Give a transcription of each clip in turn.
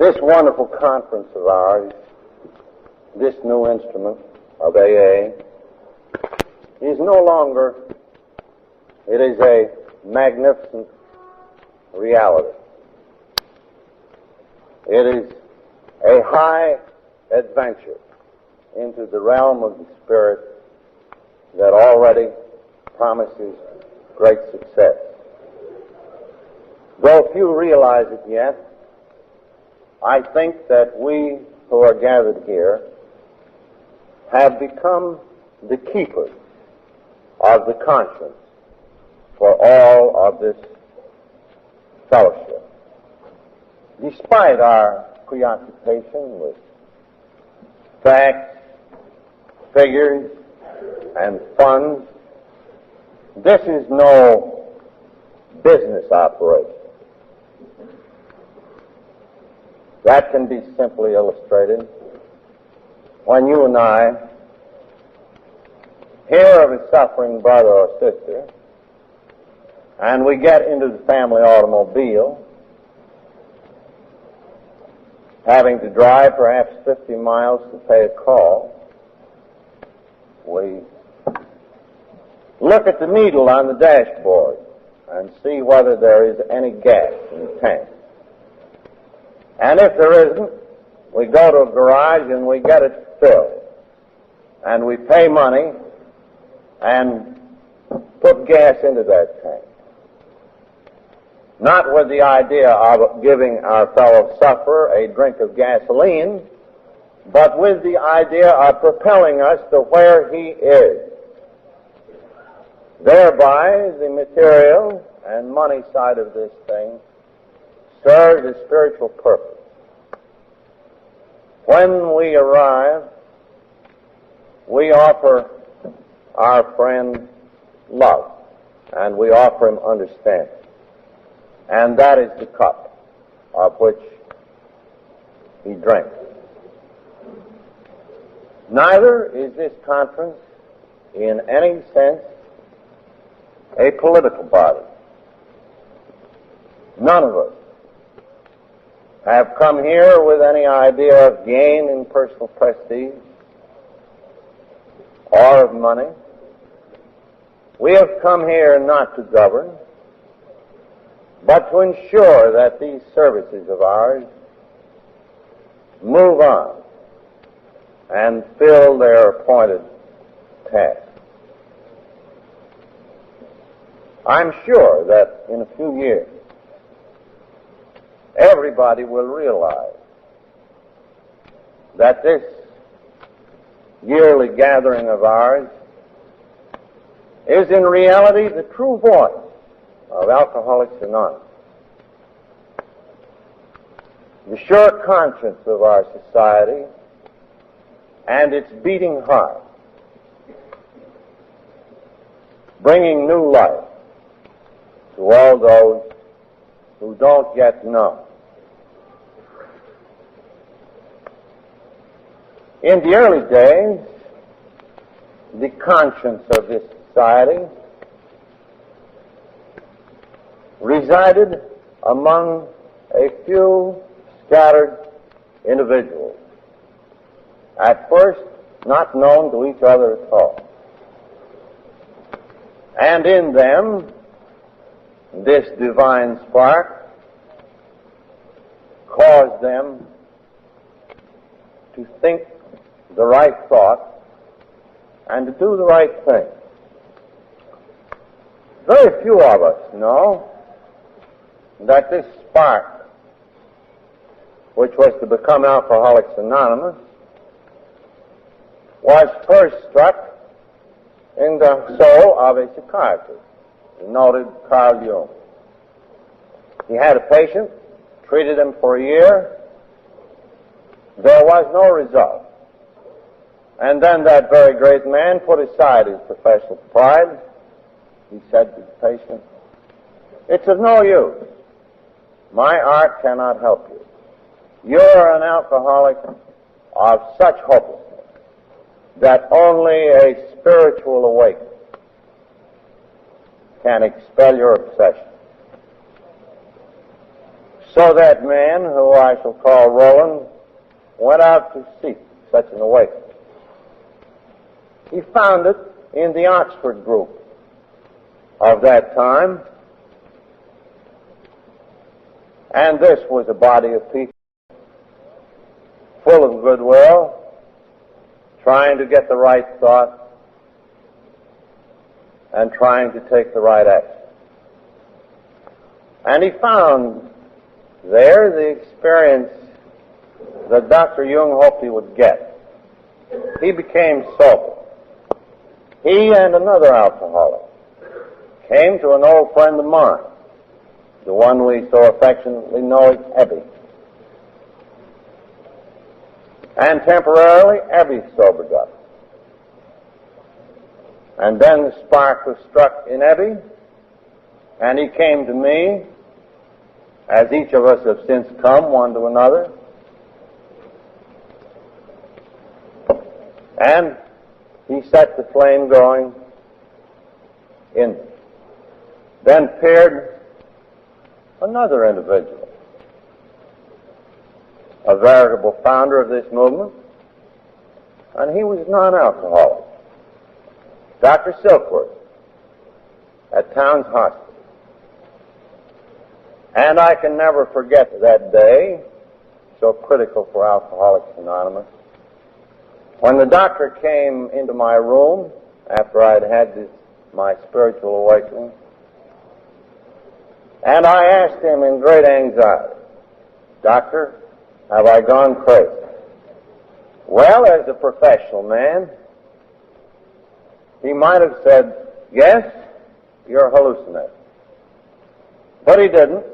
This wonderful conference of ours, this new instrument of AA, is no longer, it is a magnificent reality. It is a high adventure into the realm of the Spirit that already promises great success. Though few realize it yet, I think that we who are gathered here have become the keepers of the conscience for all of this fellowship. Despite our preoccupation with facts, figures, and funds, this is no business operation. That can be simply illustrated when you and I hear of a suffering brother or sister, and we get into the family automobile, having to drive perhaps 50 miles to pay a call. We look at the needle on the dashboard and see whether there is any gas in the tank. And if there isn't, we go to a garage and we get it filled. And we pay money and put gas into that tank. Not with the idea of giving our fellow sufferer a drink of gasoline, but with the idea of propelling us to where he is. Thereby, the material and money side of this thing serves a spiritual purpose. When we arrive, we offer our friend love, and we offer him understanding. And that is the cup of which he drinks. Neither is this conference, in any sense, a political body. None of us have come here with any idea of gain in personal prestige or of money. We have come here not to govern, but to ensure that these services of ours move on and fill their appointed task. I'm sure that in a few years, everybody will realize that this yearly gathering of ours is in reality the true voice of Alcoholics Anonymous. The sure conscience of our society and its beating heart, bringing new life to all those who don't yet know. In the early days, the conscience of this society resided among a few scattered individuals, at first not known to each other at all. And in them, this divine spark caused them to think the right thought and to do the right thing. Very few of us know that this spark, which was to become Alcoholics Anonymous, was first struck in the soul of a psychiatrist, the noted Carl Jung. He had a patient, treated him for a year. There was no result. And then that very great man put aside his professional pride. He said to the patient, "It's of no use. My art cannot help you. You're an alcoholic of such hopelessness that only a spiritual awakening can expel your obsession." So that man, who I shall call Roland, went out to seek such an awakening. He found it in the Oxford group of that time, and this was a body of people full of goodwill, trying to get the right thought and trying to take the right action. And he found there the experience that Dr. Jung hoped he would get. He became sober. He and another alcoholic came to an old friend of mine, the one we so affectionately know as Ebby. And temporarily, Ebby sobered up. And then the spark was struck in Ebby, and he came to me, as each of us have since come one to another, and he set the flame going in me. Then appeared another individual, a veritable founder of this movement, and he was non-alcoholic, Dr. Silkworth, at Towns Hospital. And I can never forget that day, so critical for Alcoholics Anonymous, when the doctor came into my room after I'd had my spiritual awakening, and I asked him in great anxiety, "Doctor, have I gone crazy?" Well, as a professional man, he might have said, "Yes, you're hallucinating." But he didn't.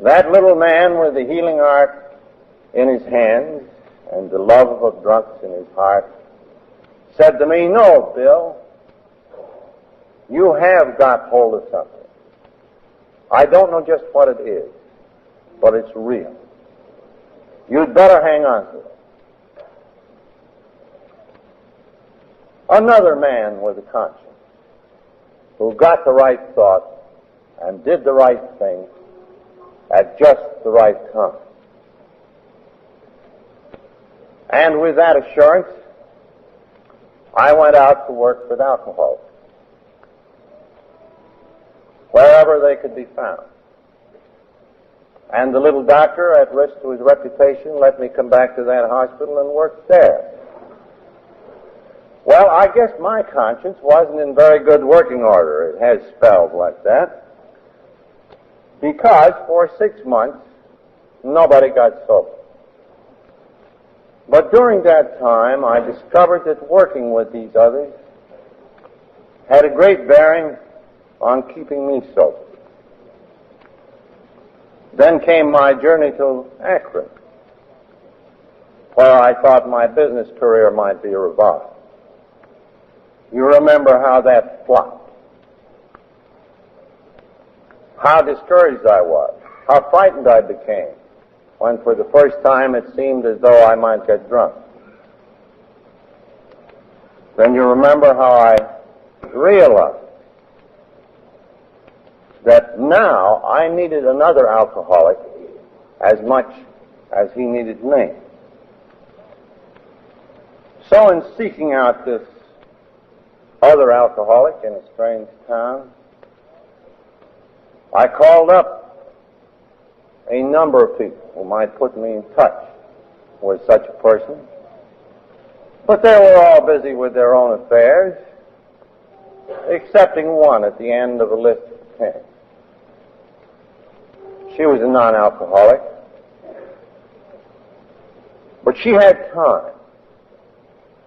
That little man with the healing art in his hands and the love of drunks in his heart said to me, "No, Bill, you have got hold of something. I don't know just what it is, but it's real. You'd better hang on to it." Another man with a conscience who got the right thought and did the right thing at just the right time. And with that assurance, I went out to work with alcoholics, wherever they could be found. And the little doctor, at risk to his reputation, let me come back to that hospital and work there. Well, I guess my conscience wasn't in very good working order. It has spells like that. Because for 6 months, nobody got sober. But during that time, I discovered that working with these others had a great bearing on keeping me sober. Then came my journey to Akron, where I thought my business career might be revived. You remember how that flopped. How discouraged I was, how frightened I became, when for the first time it seemed as though I might get drunk. Then you remember how I realized that now I needed another alcoholic as much as he needed me. So in seeking out this other alcoholic in a strange town, I called up a number of people who might put me in touch with such a person, but they were all busy with their own affairs, excepting one at the end of a list of 10. She was a non-alcoholic, but she had time,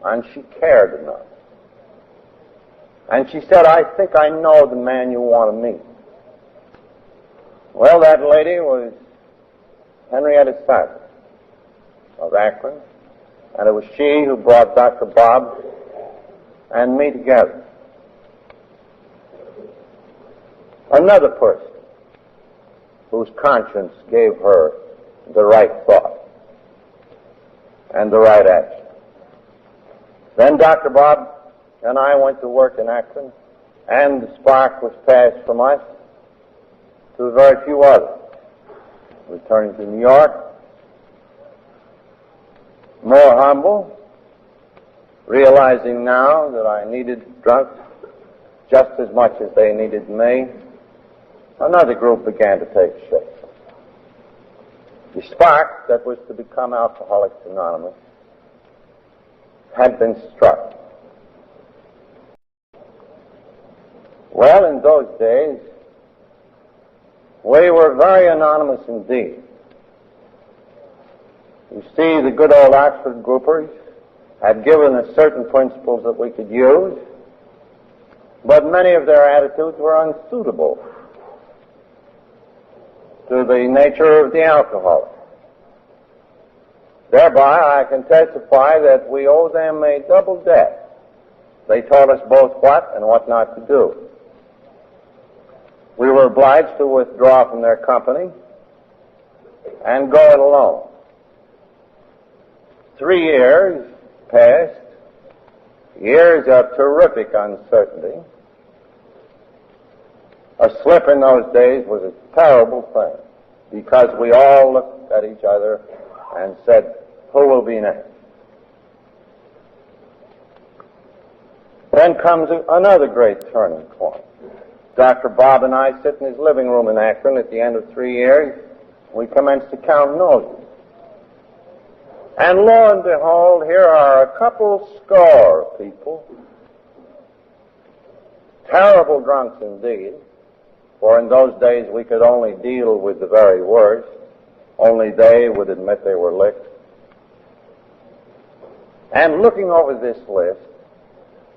and she cared enough. And she said, "I think I know the man you want to meet." Well, that lady was Henrietta Sadler of Akron, and it was she who brought Dr. Bob and me together. Another person whose conscience gave her the right thought and the right action. Then Dr. Bob and I went to work in Akron, and the spark was passed from us to very few others. returning to New York, more humble, realizing now that I needed drunks just as much as they needed me, another group began to take shape. The spark that was to become Alcoholics Anonymous had been struck. Well, in those days, we were very anonymous indeed. You see, the good old Oxford groupers had given us certain principles that we could use, but many of their attitudes were unsuitable to the nature of the alcoholic. Thereby, I can testify that we owe them a double debt. They taught us both what and what not to do. We were obliged to withdraw from their company and go it alone. 3 years passed, years of terrific uncertainty. A slip in those days was a terrible thing, because we all looked at each other and said, who will be next? Then comes another great turning point. Dr. Bob and I sit in his living room in Akron at the end of 3 years. We commence to count noses. And lo and behold, here are a couple score of people, terrible drunks indeed, for in those days we could only deal with the very worst. Only they would admit they were licked. And looking over this list,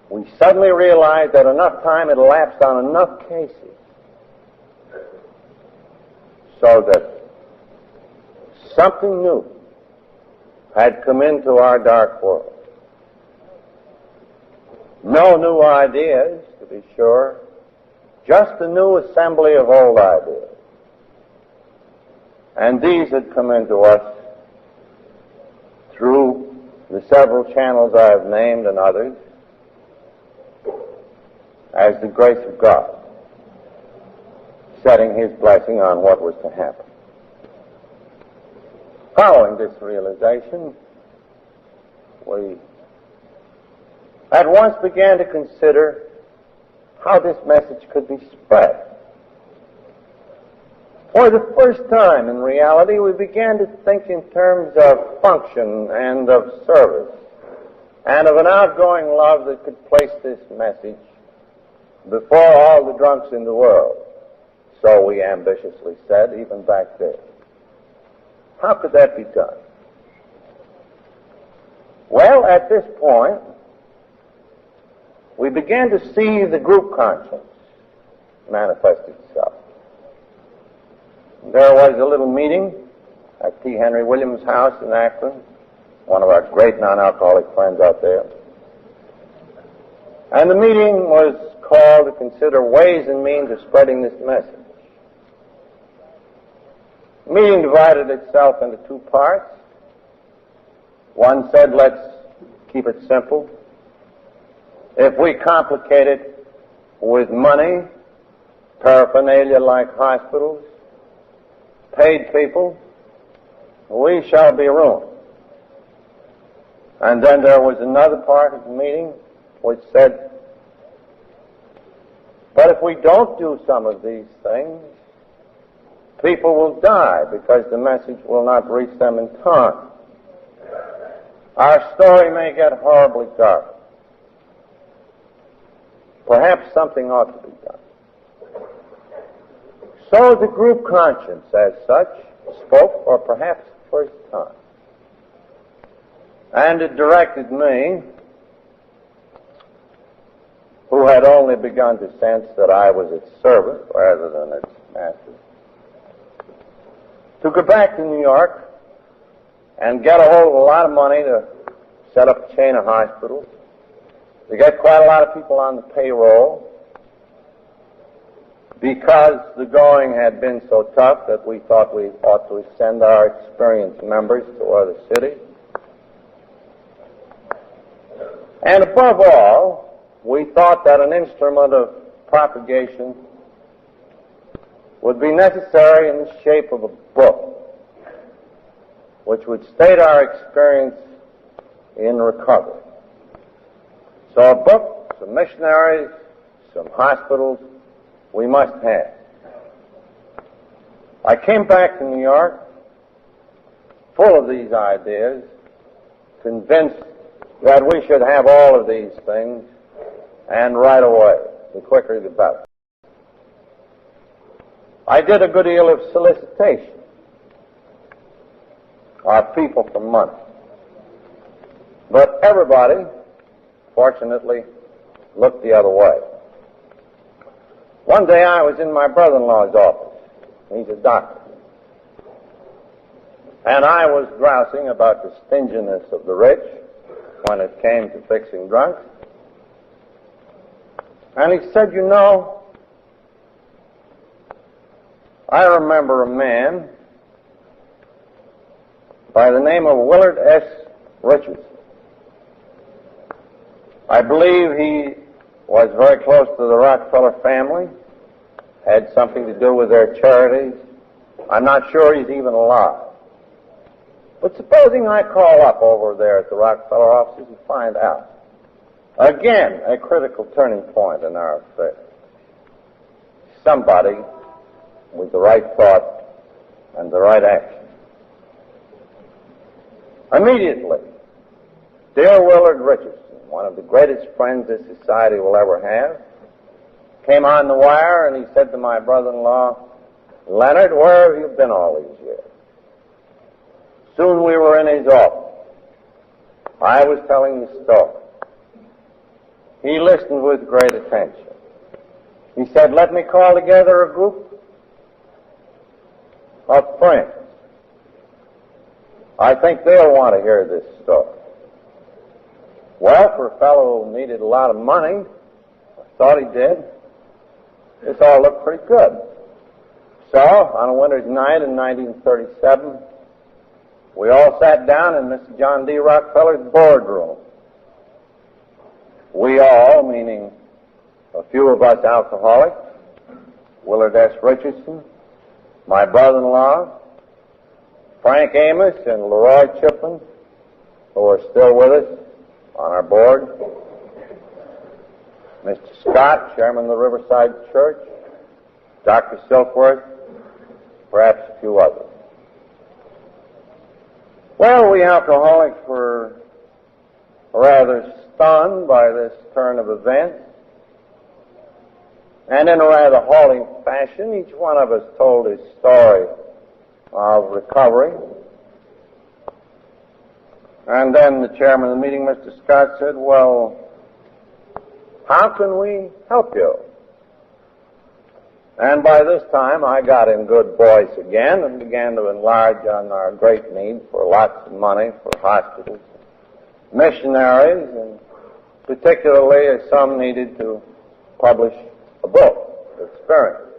we suddenly realized that enough time had elapsed on enough cases so that something new had come into our dark world. No new ideas, to be sure, just a new assembly of old ideas. And these had come into us through the several channels I have named and others as the grace of God, setting His blessing on what was to happen. Following this realization, we at once began to consider how this message could be spread. For the first time, in reality, we began to think in terms of function and of service, and of an outgoing love that could place this message before all the drunks in the world. So we ambitiously said, even back then. How could that be done? Well, at this point, we began to see the group conscience manifest itself. There was a little meeting at T. Henry Williams' house in Akron, one of our great non-alcoholic friends out there. And the meeting was called to consider ways and means of spreading this message. The meeting divided itself into 2 parts. One said, let's keep it simple. If we complicate it with money, paraphernalia like hospitals, paid people, we shall be ruined. And then there was another part of the meeting which said, but if we don't do some of these things, people will die because the message will not reach them in time. Our story may get horribly dark. Perhaps something ought to be done. So the group conscience, as such, spoke for perhaps the first time. And it directed me, who had only begun to sense that I was its servant rather than its master, to go back to New York and get a hold of a lot of money to set up a chain of hospitals, to get quite a lot of people on the payroll, because the going had been so tough that we thought we ought to send our experienced members to other cities. And above all, we thought that an instrument of propagation would be necessary in the shape of a book. which would state our experience in recovery. So a book, some missionaries, some hospitals, we must have. I came back to New York full of these ideas, convinced that we should have all of these things, and right away, the quicker the better. I did a good deal of solicitation of people for money. But everybody, fortunately, looked the other way. One day I was in my brother-in-law's office. He's a doctor. And I was grousing about the stinginess of the rich when it came to fixing drunks. And he said, you know, I remember a man by the name of Willard S. Richardson. I believe he was very close to the Rockefeller family, had something to do with their charities. I'm not sure he's even alive. But supposing I call up over there at the Rockefeller offices and find out. Again, a critical turning point in our affair. Somebody with the right thought and the right action. Immediately, dear Willard Richardson, one of the greatest friends this society will ever have, came on the wire and he said to my brother-in-law, Leonard, where have you been all these years? Soon we were in his office. I was telling the story. He listened with great attention. He said, let me call together a group of friends. I think they'll want to hear this story. Well, for a fellow who needed a lot of money, I thought he did, this all looked pretty good. So, on a winter's night in 1937, we all sat down in Mr. John D. Rockefeller's boardroom. We all, meaning a few of us alcoholics, Willard S. Richardson, my brother-in-law, Frank Amos and Leroy Chipman, who are still with us on our board, Mr. Scott, chairman of the Riverside Church, Dr. Silkworth, perhaps a few others. Well, we alcoholics were rather stunned by this turn of events, and in a rather halting fashion, each one of us told his story of recovery. And then the chairman of the meeting, Mr. Scott, said, well, how can we help you? And by this time, I got in good voice again and began to enlarge on our great need for lots of money for hospitals, missionaries, and particularly as some needed to publish a book, experience.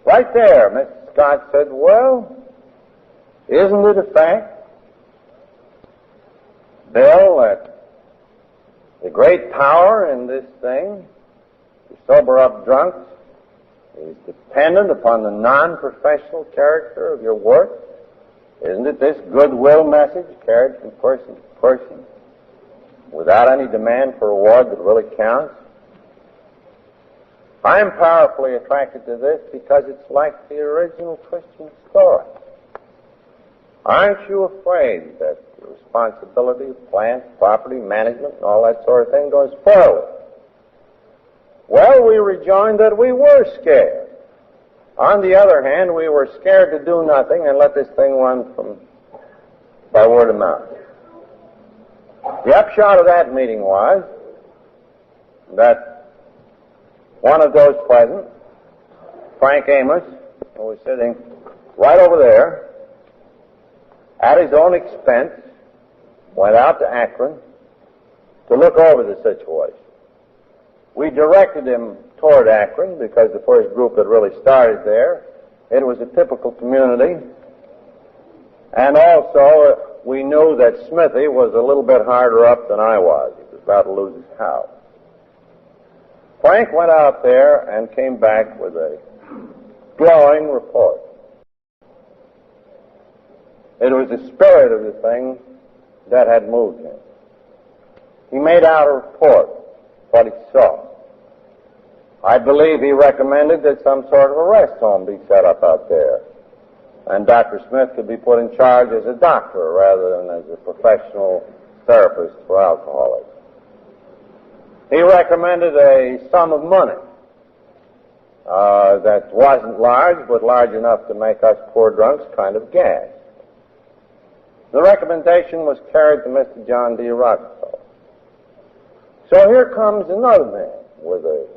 Right there, Mr. Scott said, well, isn't it a fact, Bill, that the great power in this thing to sober up drunks is dependent upon the non-professional character of your work? Isn't it this goodwill message carried from person to person without any demand for reward that really counts? I'm powerfully attracted to this because it's like the original Christian story. Aren't you afraid that the responsibility of plant, property, management, and all that sort of thing goes forward? Well, we rejoined that we were scared. On the other hand, we were scared to do nothing and let this thing run by word of mouth. The upshot of that meeting was that one of those present, Frank Amos, who was sitting right over there, at his own expense, went out to Akron to look over the situation. We directed him toward Akron because the first group had really started there. It was a typical community. And also, we knew that Smithy was a little bit harder up than I was. He was about to lose his house. Frank went out there and came back with a glowing report. It was the spirit of the thing that had moved him. He made out a report, what he saw. I believe he recommended that some sort of a rest home be set up out there, and Dr. Smith could be put in charge as a doctor rather than as a professional therapist for alcoholics. He recommended a sum of money that wasn't large, but large enough to make us poor drunks kind of gasp. The recommendation was carried to Mr. John D. Rockefeller. So here comes another man with a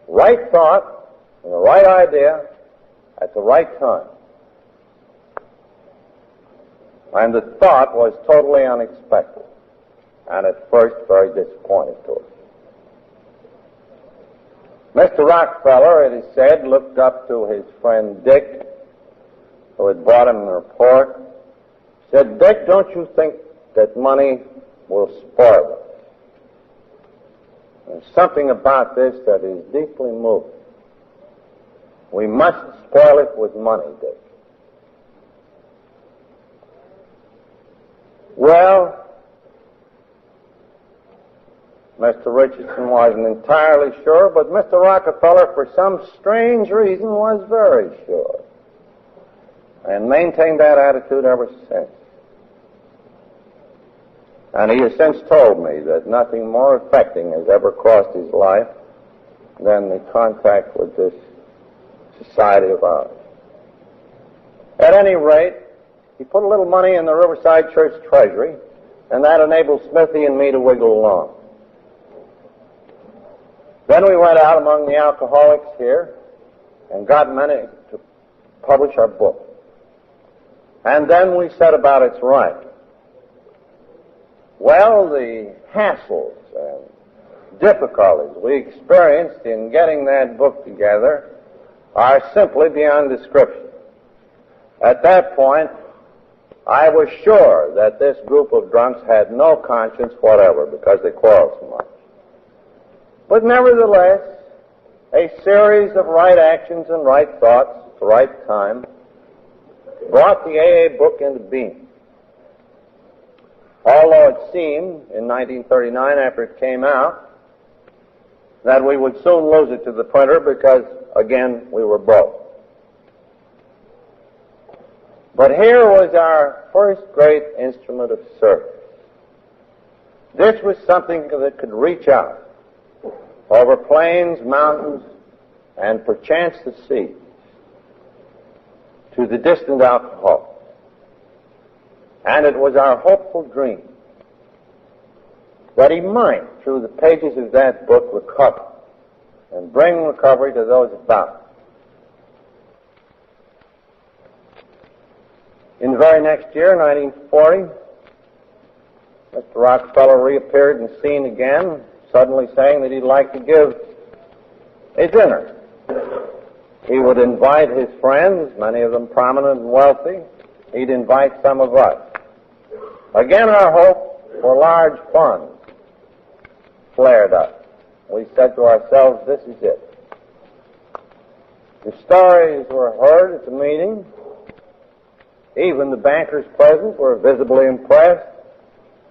right thought and the right idea at the right time. And the thought was totally unexpected, and at first very disappointing to us. Mr. Rockefeller, it is said, looked up to his friend Dick, who had brought him the report, said, "Dick, don't you think that money will spoil us? There's something about this that is deeply moving. We mustn't spoil it with money, Dick." Well, Mr. Richardson wasn't entirely sure, but Mr. Rockefeller, for some strange reason, was very sure, and maintained that attitude ever since. And he has since told me that nothing more affecting has ever crossed his life than the contact with this society of ours. At any rate, he put a little money in the Riverside Church treasury, and that enabled Smithy and me to wiggle along. Then we went out among the alcoholics here and got many to publish our book. And then we set about its writing. Well, the hassles and difficulties we experienced in getting that book together are simply beyond description. At that point, I was sure that this group of drunks had no conscience whatever because they quarreled so much. But nevertheless, a series of right actions and right thoughts at the right time brought the AA book into being. Although it seemed in 1939, after it came out, that we would soon lose it to the printer because, again, we were broke. But here was our first great instrument of service. This was something that could reach out over plains, mountains, and perchance the seas to the distant alcoholic. And it was our hopeful dream that he might, through the pages of that book, recover and bring recovery to those about him. In the very next year, 1940, Mr. Rockefeller reappeared in the scene again, suddenly saying that he'd like to give a dinner. He would invite his friends, many of them prominent and wealthy. He'd invite some of us. Again, our hope for large funds flared up. We said to ourselves, this is it. The stories were heard at the meeting. Even the bankers present were visibly impressed.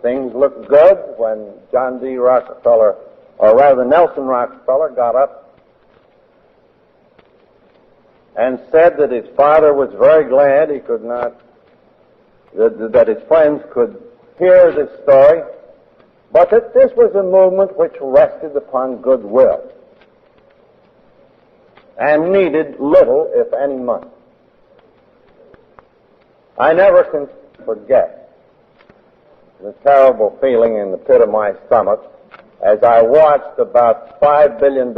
Things looked good when John D. Rockefeller, or rather Nelson Rockefeller, got up and said that his father was very glad he could not, that his friends could hear this story, but that this was a movement which rested upon goodwill and needed little, if any, money. I never can forget the terrible feeling in the pit of my stomach as I watched about $5 billion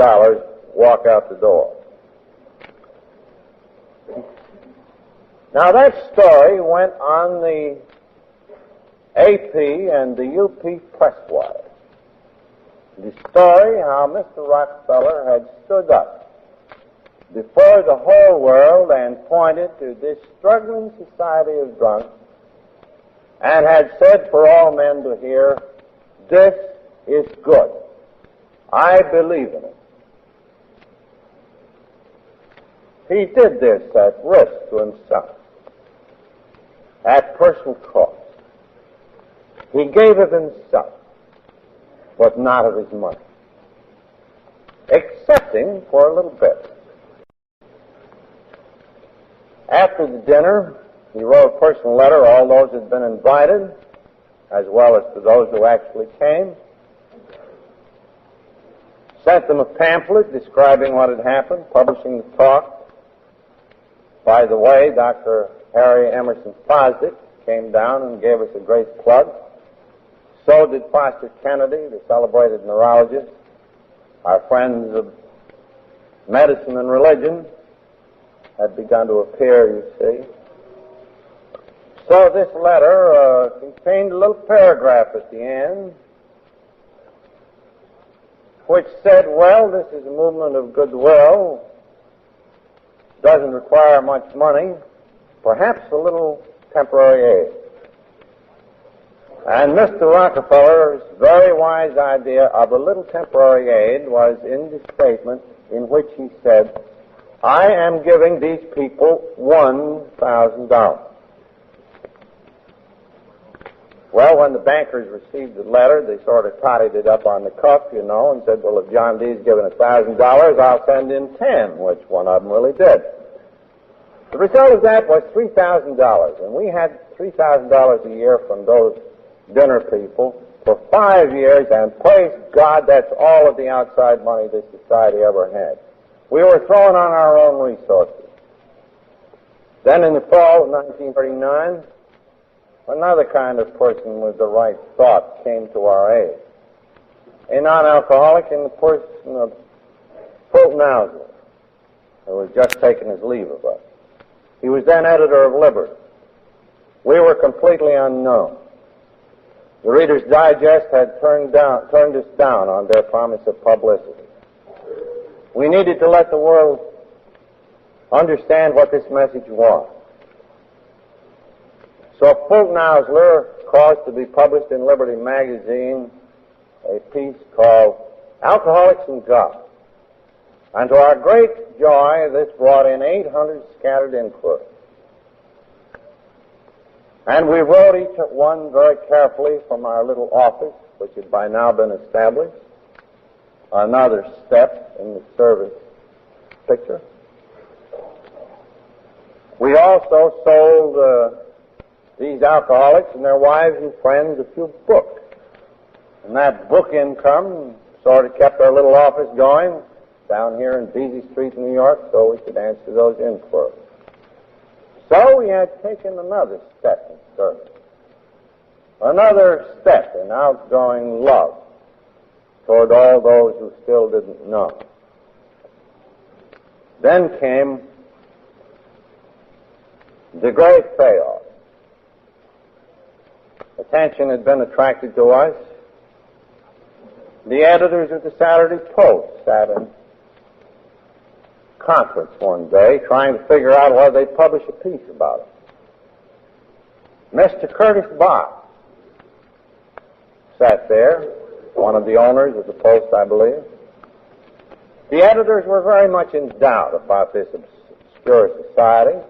walk out the door. Now, that story went on the AP and the UP press wire. The story how Mr. Rockefeller had stood up before the whole world and pointed to this struggling society of drunks and had said for all men to hear, this is good. I believe in it. He did this at risk to himself. at personal cost. He gave of himself, but not of his money, excepting for a little bit. After the dinner, he wrote a personal letter to all those who had been invited, as well as to those who actually came. Sent them a pamphlet describing what had happened, publishing the talk. By the way, Dr. Harry Emerson Fosdick came down and gave us a great plug. So did Foster Kennedy, the celebrated neurologist. Our friends of medicine and religion had begun to appear, you see. So this letter contained a little paragraph at the end which said, well, this is a movement of goodwill, doesn't require much money, perhaps a little temporary aid. And Mr. Rockefeller's very wise idea of a little temporary aid was in the statement in which he said, I am giving these people $1,000. Well, when the bankers received the letter, they sort of totted it up on the cuff, you know, and said, well, if John D's given $1,000, I'll send in 10, which one of them really did. The result of that was $3,000, and we had $3,000 a year from those dinner people for 5 years, and praise God, that's all of the outside money this society ever had. We were throwing on our own resources. Then in the fall of 1939, another kind of person with the right thought came to our aid. A non-alcoholic in the person of Fulton Ausler, who had just taken his leave of us. He was then editor of Liberty. We were completely unknown. The Reader's Digest had turned us down on their promise of publicity. We needed to let the world understand what this message was. So Fulton Ausler caused to be published in Liberty magazine a piece called Alcoholics and God. And to our great joy, this brought in 800 scattered inquiries. And we wrote each one very carefully from our little office, which had by now been established. Another step in the service picture. We also sold these alcoholics and their wives and friends a few books. And that book income sort of kept our little office going down here in Vesey Street, New York, so we could answer those inquiries. So we had taken another step in service, another step in outgoing love toward all those who still didn't know. Then came the great payoff. Attention had been attracted to us. The editors of the Saturday Post sat in conference one day trying to figure out whether they'd publish a piece about it. Mr. Curtis Bach sat there, one of the owners of the Post, I believe. The editors were very much in doubt about this obscure society.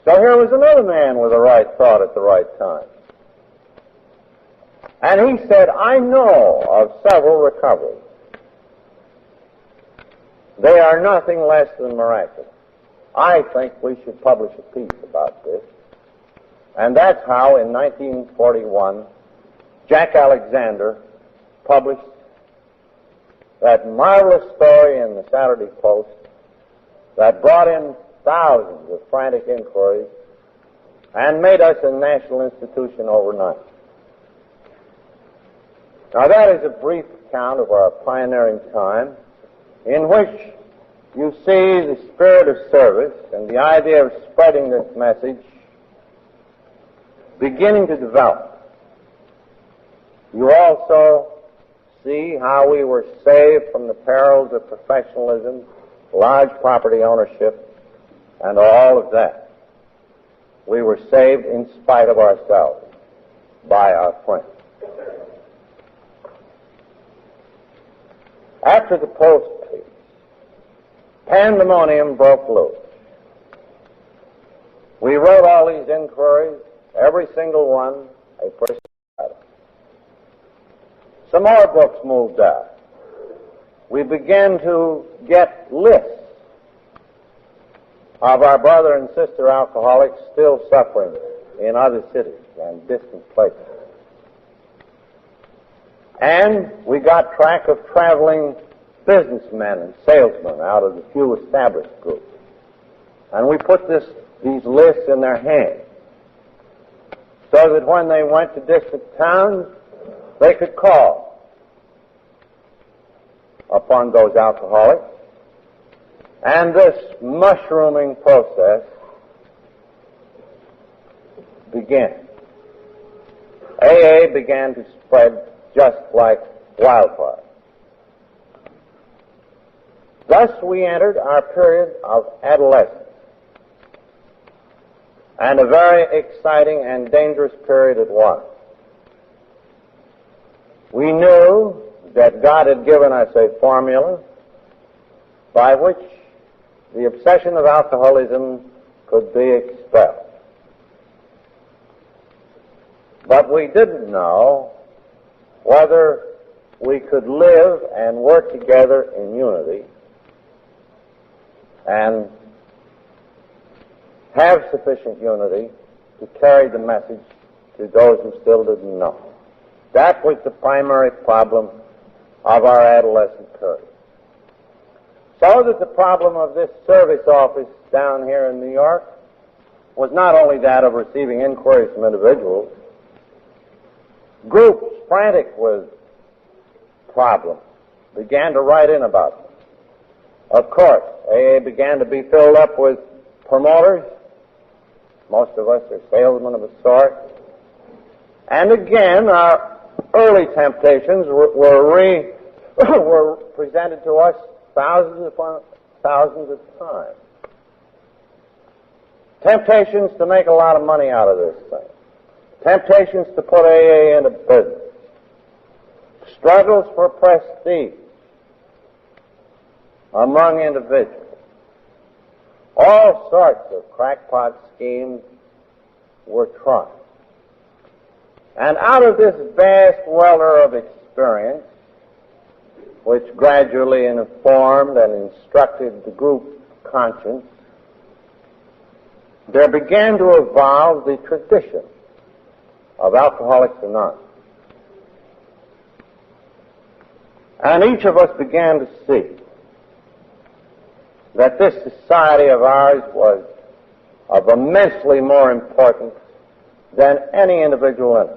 So here was another man with the right thought at the right time. And he said, I know of several recoveries. They are nothing less than miraculous. I think we should publish a piece about this. And that's how, in 1941, Jack Alexander published that marvelous story in the Saturday Post that brought in thousands of frantic inquiries and made us a national institution overnight. Now that is a brief account of our pioneering time in which you see the spirit of service and the idea of spreading this message beginning to develop. You also see how we were saved from the perils of professionalism, large property ownership, and all of that. We were saved in spite of ourselves by our friends. After the Post piece, pandemonium broke loose. We wrote all these inquiries, every single one a person had. Some more books moved out. We began to get lists of our brother and sister alcoholics still suffering in other cities and distant places. And we got track of traveling businessmen and salesmen out of the few established groups. And we put these lists in their hands so that when they went to distant towns, they could call upon those alcoholics. And this mushrooming process began. AA began to spread just like wildfire. Thus we entered our period of adolescence, and a very exciting and dangerous period it was. We knew that God had given us a formula by which the obsession of alcoholism could be expelled. But we didn't know whether we could live and work together in unity and have sufficient unity to carry the message to those who still didn't know. That was the primary problem of our adolescent period. So that the problem of this service office down here in New York was not only that of receiving inquiries from individuals. Groups frantic with problems began to write in about them. Of course, AA began to be filled up with promoters. Most of us are salesmen of a sort. And again, our early temptations were presented to us thousands upon thousands of times. Temptations to make a lot of money out of this thing. Temptations to put AA into business. Struggles for prestige among individuals. All sorts of crackpot schemes were tried. And out of this vast welter of experience, which gradually informed and instructed the group conscience, there began to evolve the tradition of Alcoholics Anonymous. And each of us began to see that this society of ours was of immensely more importance than any individual in it.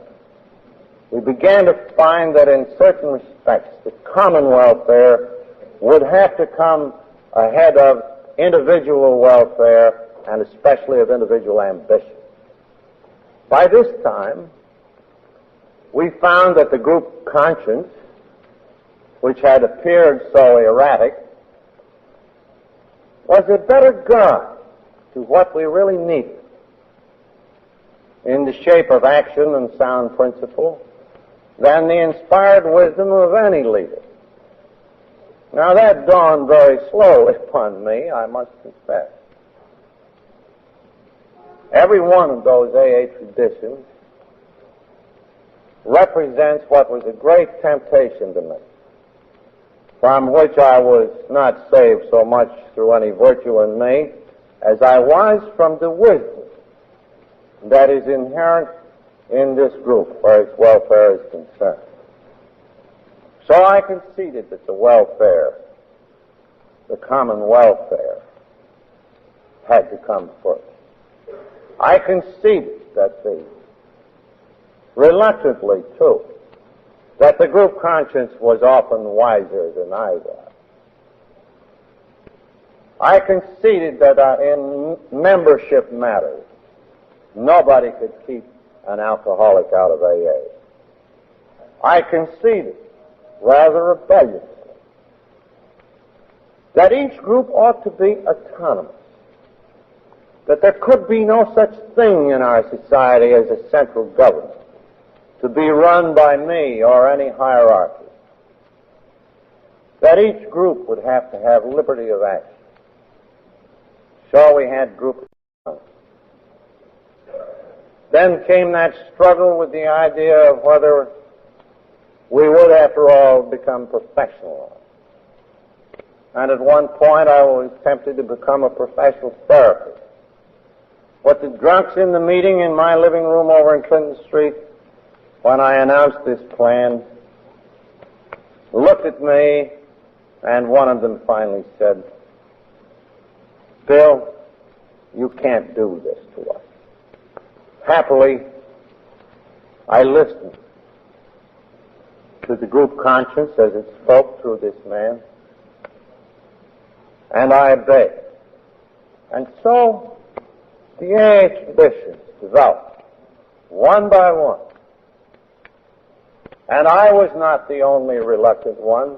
We began to find that in certain respects the common welfare would have to come ahead of individual welfare and especially of individual ambition. By this time, we found that the group conscience, which had appeared so erratic, was a better guide to what we really needed in the shape of action and sound principle than the inspired wisdom of any leader. Now that dawned very slowly upon me, I must confess. Every one of those AA traditions represents what was a great temptation to me, from which I was not saved so much through any virtue in me as I was from the wisdom that is inherent in this group where its welfare is concerned. So I conceded that the welfare, the common welfare, had to come first. I conceded that reluctantly too, that the group conscience was often wiser than I was. I conceded that in membership matters, nobody could keep an alcoholic out of AA. I conceded, rather rebelliously, that each group ought to be autonomous, that there could be no such thing in our society as a central government to be run by me or any hierarchy, that each group would have to have liberty of action. So we had group autonomy. Then came that struggle with the idea of whether we would, after all, become professional. And at one point I was tempted to become a professional therapist. But the drunks in the meeting in my living room over in Clinton Street, when I announced this plan, looked at me, and one of them finally said, "Bill, you can't do this to us." Happily, I listened to the group conscience as it spoke through this man, and I obeyed. And so the AA traditions developed, one by one. And I was not the only reluctant one.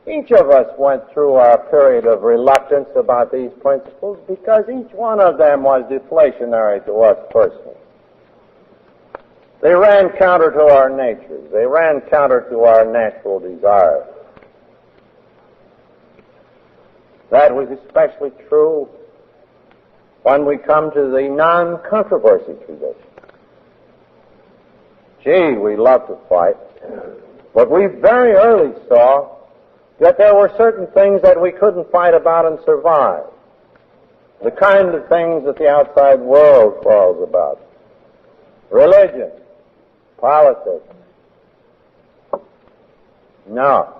Each of us went through our period of reluctance about these principles because each one of them was deflationary to us personally. They ran counter to our natures. They ran counter to our natural desires. That was especially true when we come to the non-controversy tradition. Gee, we love to fight, but we very early saw that there were certain things that we couldn't fight about and survive. The kind of things that the outside world quarrels about. Religion, politics. No.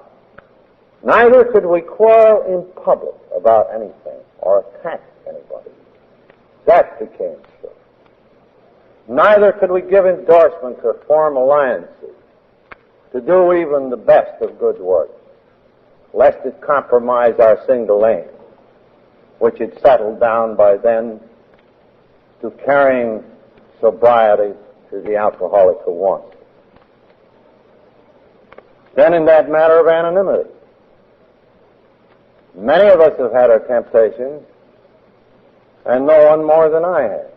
Neither could we quarrel in public about anything or attack anybody. That became true. Neither could we give endorsement or form alliances to do even the best of good works, lest it compromise our single aim, which had settled down by then to carrying sobriety to the alcoholic who wants it. Then in that matter of anonymity, many of us have had our temptations, and no one more than I have.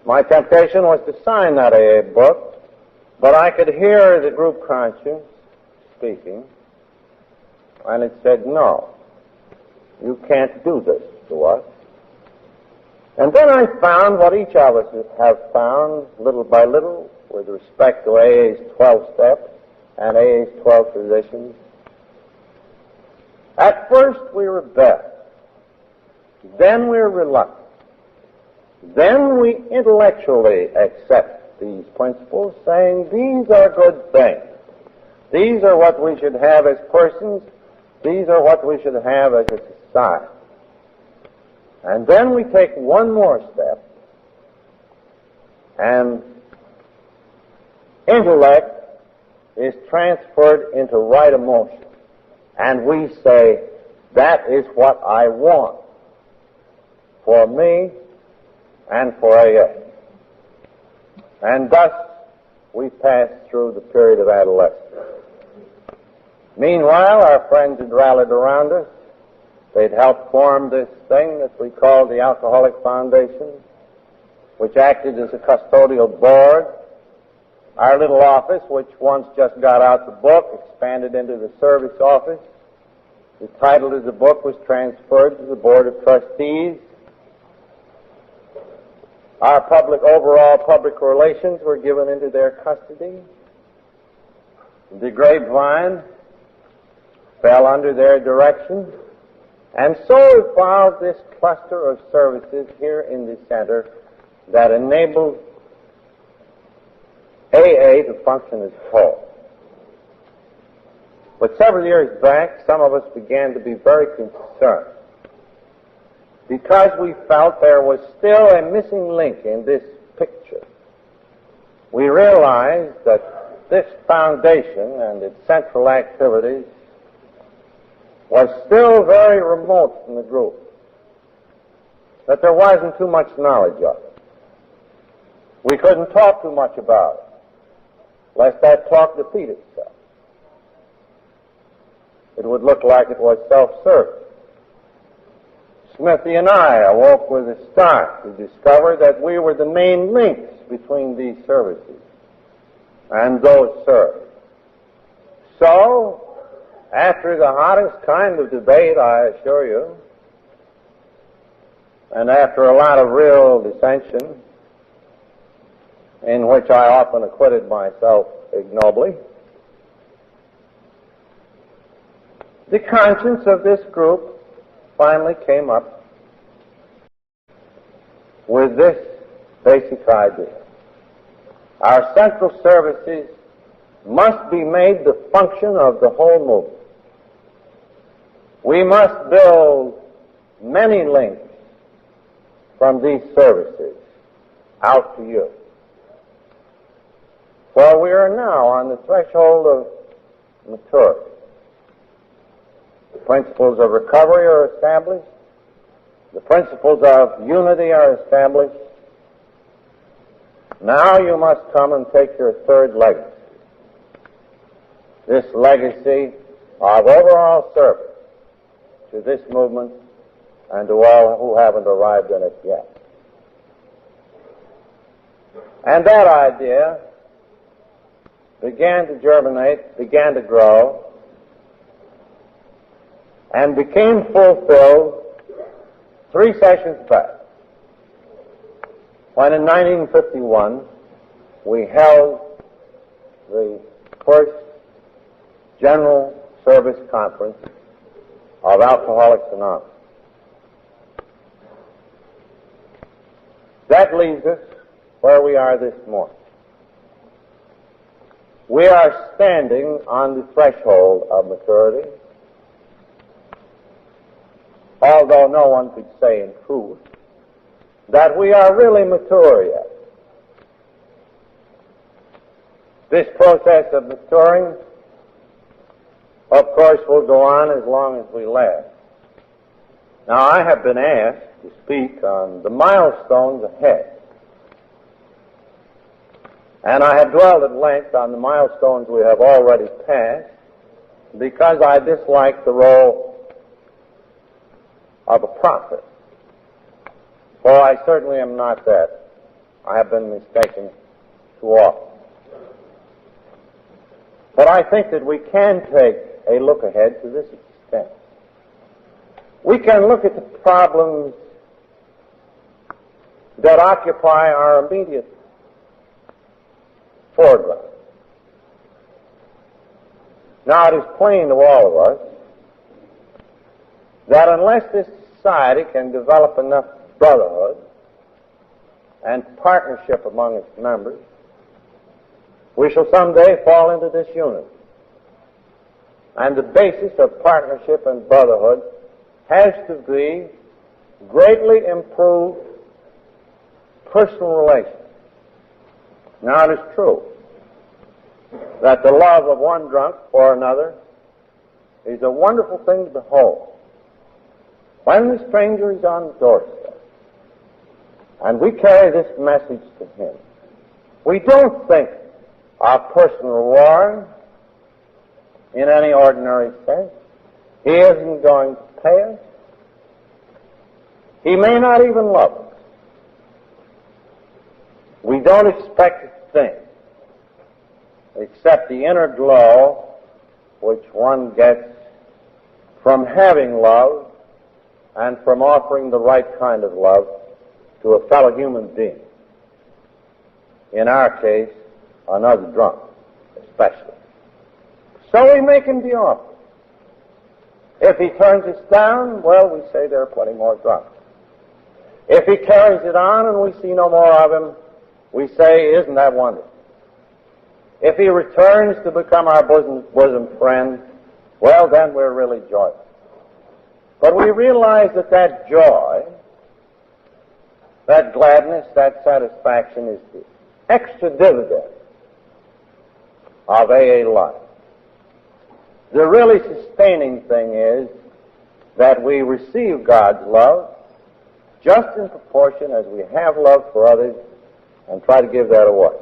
My temptation was to sign that AA book, but I could hear the group conscience speaking, and it said, "No, you can't do this to us." And then I found what each of us have found little by little with respect to AA's 12 steps and AA's 12 traditions. At first we rebelled. Then we're reluctant. Then we intellectually accept these principles, saying these are good things. These are what we should have as persons. These are what we should have as a society. And then we take one more step, and intellect is transferred into right emotion. And we say, that is what I want for me and for AA. And thus we pass through the period of adolescence. Meanwhile, our friends had rallied around us. They'd helped form this thing that we call the Alcoholic Foundation, which acted as a custodial board. Our little office, which once just got out the book, expanded into the service office. The title of the book was transferred to the Board of Trustees. Our overall public relations were given into their custody. The Grapevine fell under their direction. And so evolved this cluster of services here in the center that enabled AA to function as a whole. But several years back, some of us began to be very concerned because we felt there was still a missing link in this picture. We realized that this foundation and its central activities was still very remote from the group, that there wasn't too much knowledge of it. We couldn't talk too much about it, lest that talk defeat itself. It would look like it was self-serving. Smithy and I awoke with a start to discover that we were the main links between these services and those served. So, after the hottest kind of debate, I assure you, and after a lot of real dissension, in which I often acquitted myself ignobly, the conscience of this group finally came up with this basic idea. Our central services must be made the function of the whole movement. We must build many links from these services out to you. For we are now on the threshold of maturity. The principles of recovery are established. The principles of unity are established. Now you must come and take your third legacy. This legacy of overall service to this movement and to all who haven't arrived in it yet. And that idea began to germinate, began to grow, and became fulfilled 3 sessions back, when in 1951 we held the first General Service Conference of Alcoholics Anonymous. That leaves us where we are this morning. We are standing on the threshold of maturity, although no one could say in truth that we are really mature yet. This process of maturing, of course, will go on as long as we last. Now, I have been asked to speak on the milestones ahead. And I have dwelled at length on the milestones we have already passed because I dislike the role of a prophet. For I certainly am not that. I have been mistaken too often. But I think that we can take a look ahead to this extent. We can look at the problems that occupy our immediate foreground. Now, it is plain to all of us that unless this society can develop enough brotherhood and partnership among its members, we shall someday fall into disunity. And the basis of partnership and brotherhood has to be greatly improved personal relations. Now, it is true that the love of one drunk for another is a wonderful thing to behold. When the stranger is on the doorstep and we carry this message to him, we don't think of personal reward in any ordinary sense. He isn't going to pay us. He may not even love us. We don't expect a thing except the inner glow which one gets from having love and from offering the right kind of love to a fellow human being. In our case, another drunk, especially. So we make him the offer. If he turns us down, well, we say there are plenty more drunks. If he carries it on and we see no more of him, we say, isn't that wonderful? If he returns to become our bosom friend, well, then we're really joyful. But we realize that that joy, that gladness, that satisfaction is the extra dividend of AA life. The really sustaining thing is that we receive God's love just in proportion as we have love for others and try to give that away.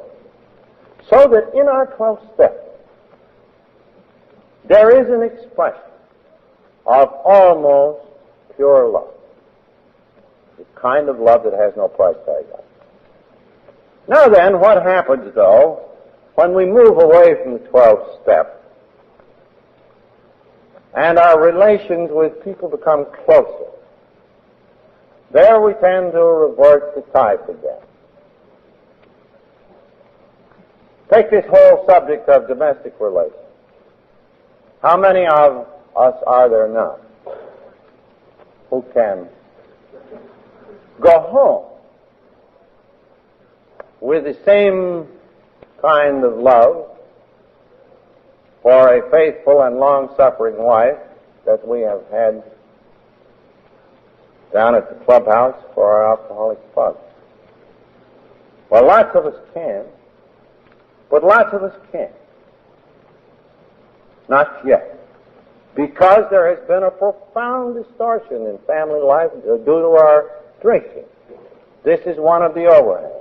So that in our 12 steps, there is an expression of almost pure love. The kind of love that has no price tag on it. Now then, what happens, though, when we move away from the 12 steps and our relations with people become closer? there we tend to revert to type again. Take this whole subject of domestic relations. How many of us are there now who can go home with the same kind of love for a faithful and long-suffering wife that we have had down at the clubhouse for our alcoholic spouse? Well, lots of us can, but lots of us can't. Not yet. Because there has been a profound distortion in family life due to our drinking. This is one of the overhangs.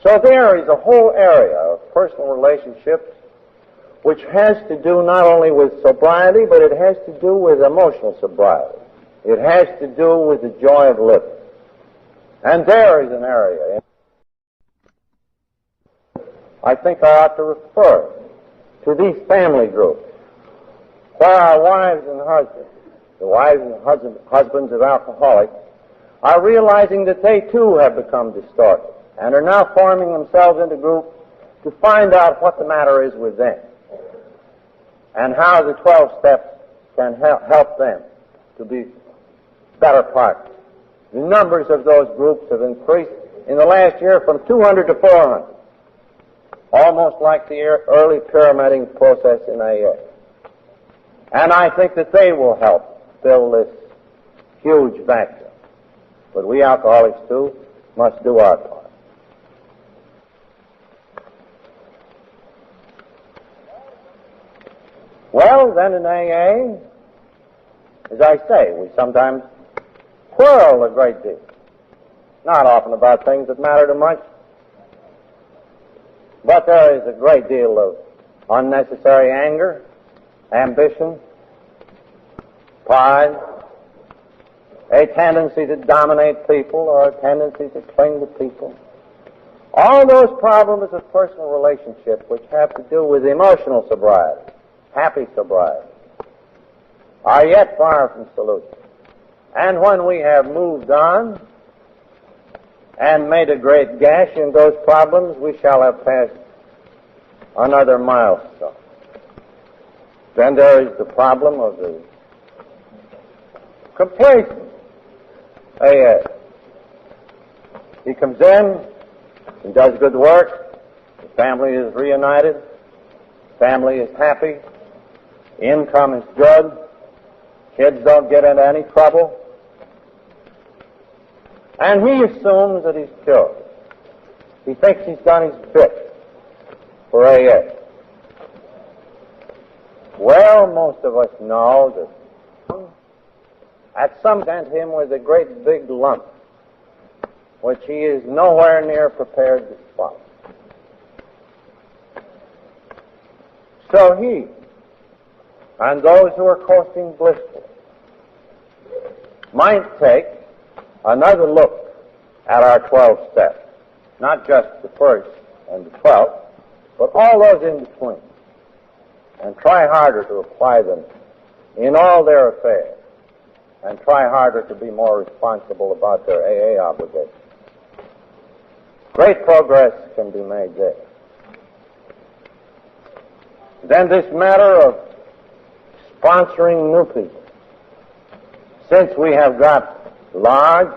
So there is a whole area of personal relationships which has to do not only with sobriety, but it has to do with emotional sobriety. It has to do with the joy of living. And there is an area I think I ought to refer to these family groups where our wives and husbands, the wives and husbands of alcoholics, are realizing that they too have become distorted and are now forming themselves into groups to find out what the matter is with them and how the 12 steps can help them to be better partners. The numbers of those groups have increased in the last year from 200 to 400, almost like the early pyramiding process in AA. And I think that they will help fill this huge vacuum. But we alcoholics, too, must do our part. Well, then in AA, as I say, we sometimes quarrel a great deal. Not often about things that matter too much, but there is a great deal of unnecessary anger, ambition, pride, a tendency to dominate people or a tendency to cling to people. All those problems of personal relationship which have to do with emotional sobriety, happy sobriety, are yet far from solution. And when we have moved on and made a great gash in those problems, we shall have passed another milestone. Then there is the problem of the complacent AA. He comes in, he does good work, the family is reunited, family is happy, income is good, kids don't get into any trouble, and he assumes that he's cured. He thinks he's done his bit for AA. Well, most of us know that at some sent him with a great big lump, which he is nowhere near prepared to swallow. So he and those who are coasting blissfully might take another look at our 12 steps, not just the first and the 12th, but all those in between, and try harder to apply them in all their affairs, and try harder to be more responsible about their AA obligations. Great progress can be made there. Then this matter of sponsoring new people. Since we have got large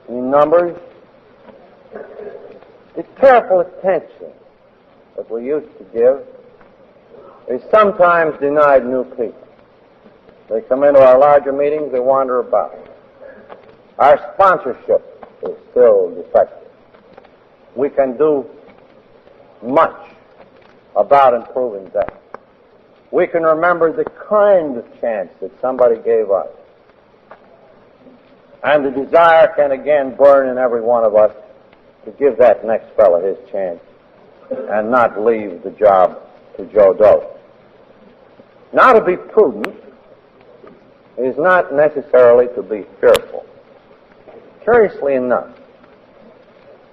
in numbers, the careful attention that we used to give is sometimes denied new people. They come into our larger meetings, they wander about. Our sponsorship is still defective. We can do much about improving that. We can remember the kind of chance that somebody gave us. And the desire can again burn in every one of us to give that next fellow his chance and not leave the job to Joe Doe. Now, to be prudent is not necessarily to be fearful. Curiously enough,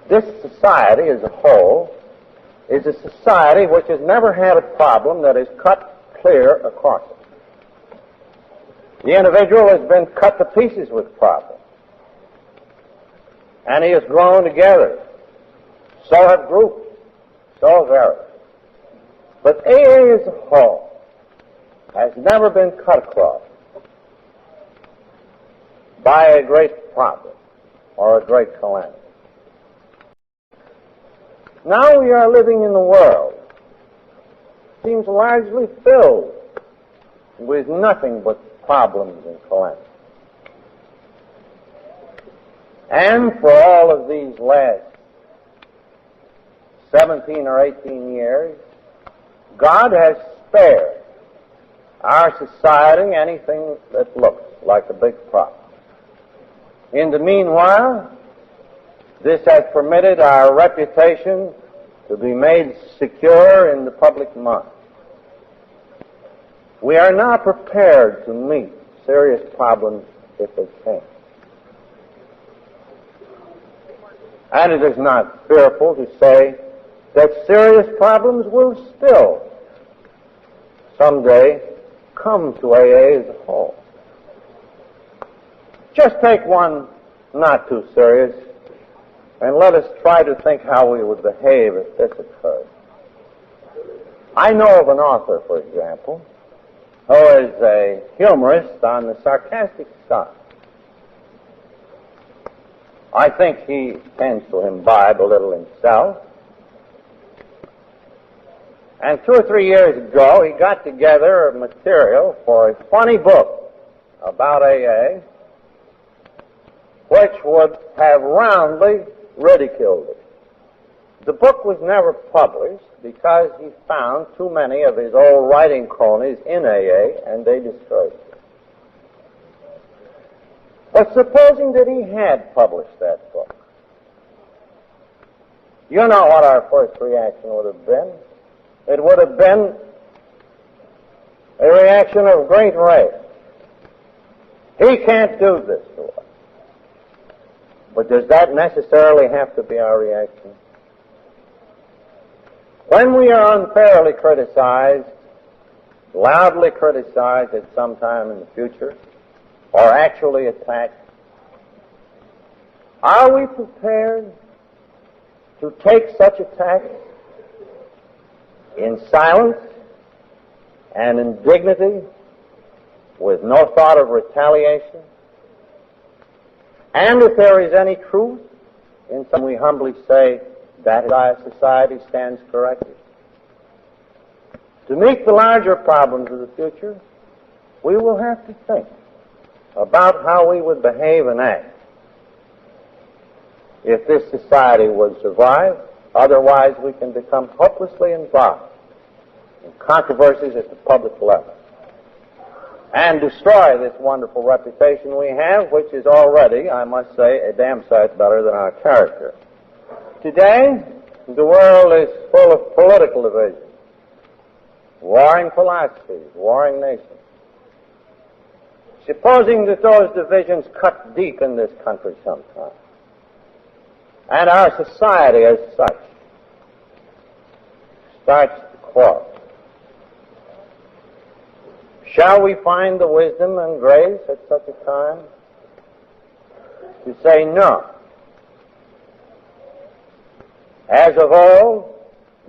this society as a whole is a society which has never had a problem that is cut clear across it. The individual has been cut to pieces with problems, and he has grown together. So have groups, so have areas. But AA as a whole has never been cut across by a great problem or a great calamity. Now we are living in a world that seems largely filled with nothing but problems and calamities. And for all of these last 17 or 18 years, God has spared our society anything that looks like a big problem. In the meanwhile, this has permitted our reputation to be made secure in the public mind. We are now prepared to meet serious problems if they came. And it is not fearful to say that serious problems will still someday come to AA as a whole. Just take one not too serious, and let us try to think how we would behave if this occurred. I know of an author, for example, who is a humorist on the sarcastic side. I think he tends to imbibe a little himself. And 2 or 3 years ago, he got together material for a funny book about AA, which would have roundly ridiculed it. The book was never published because he found too many of his old writing cronies in AA, and they discouraged it. But supposing that he had published that book, you know what our first reaction would have been? It would have been a reaction of great rage. He can't do this to us. But does that necessarily have to be our reaction? When we are unfairly criticized, loudly criticized at some time in the future, or actually attacked, are we prepared to take such attacks in silence and in dignity with no thought of retaliation? And if there is any truth in something, we humbly say that our society stands corrected. To meet the larger problems of the future, we will have to think about how we would behave and act if this society would survive. Otherwise, we can become hopelessly involved in controversies at the public level and destroy this wonderful reputation we have, which is already, I must say, a damn sight better than our character. Today, the world is full of political divisions, warring philosophies, warring nations. Supposing that those divisions cut deep in this country sometime, and our society as such starts to quarrel, shall we find the wisdom and grace at such a time to say no? As of old,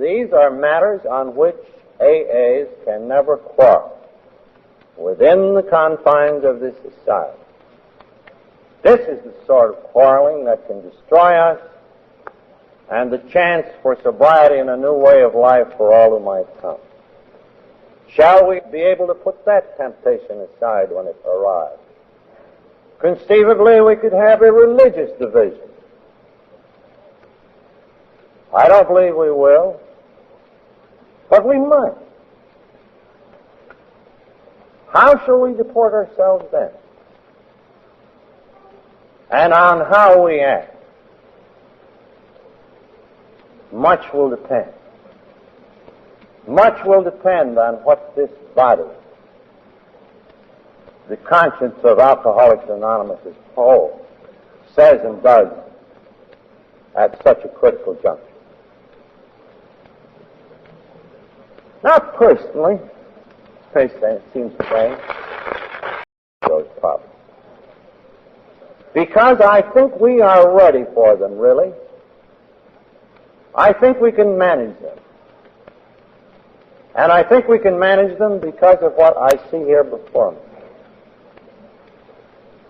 these are matters on which AAs can never quarrel within the confines of this society. This is the sort of quarreling that can destroy us and the chance for sobriety and a new way of life for all who might come. Shall we be able to put that temptation aside when it arrives? Conceivably, we could have a religious division. I don't believe we will, but we might. How shall we deport ourselves then? And on how we act, much will depend. Much will depend on what this body, the conscience of Alcoholics Anonymous as a whole, says and does at such a critical juncture. Now, personally, it seems to me, those problems. Because I think we are ready for them, really. I think we can manage them. And I think we can manage them because of what I see here before me.